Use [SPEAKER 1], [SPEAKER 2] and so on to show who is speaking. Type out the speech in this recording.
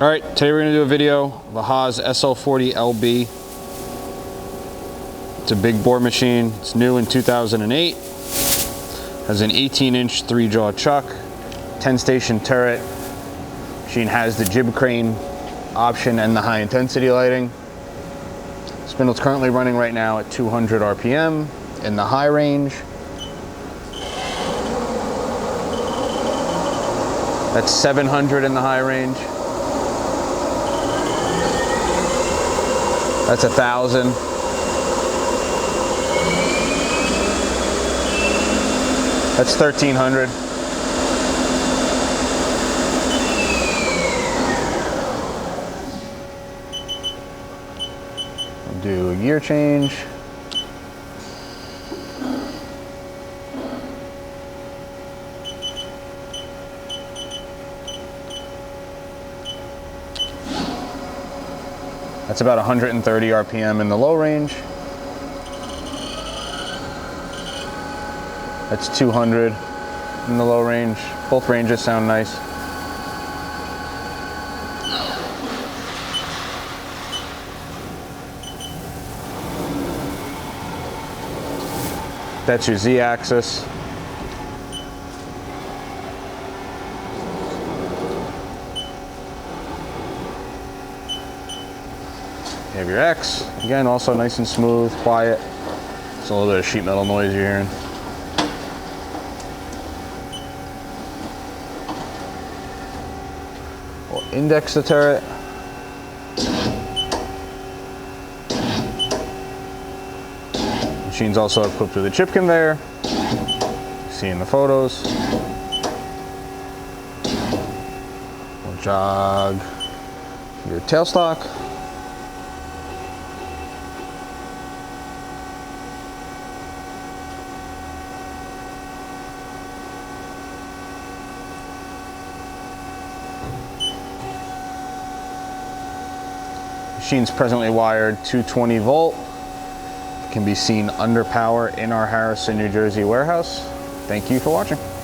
[SPEAKER 1] Alright, today we're going to do a video of a Haas Sl-40Lb. It's a big bore machine. It's new in 2008. Has an 18-inch 3-jaw chuck, 10-station turret. Machine has the jib crane option and the high-intensity lighting. Spindle's currently running right now at 200 RPM in the high range. That's 700 in the high range. That's 1,000. That's 1,300. I'll do a gear change. That's about 130 RPM in the low range. That's 200 in the low range. Both ranges sound nice. That's your Z-axis. You have your X, again, also nice and smooth, quiet. It's a little bit of sheet metal noise you're hearing. We'll index the turret. Machine's also equipped with a chip conveyor. See in the photos. We'll jog your tailstock. Machine's presently wired 220 volt. It can be seen under power in our Harrison, New Jersey warehouse. Thank you for watching.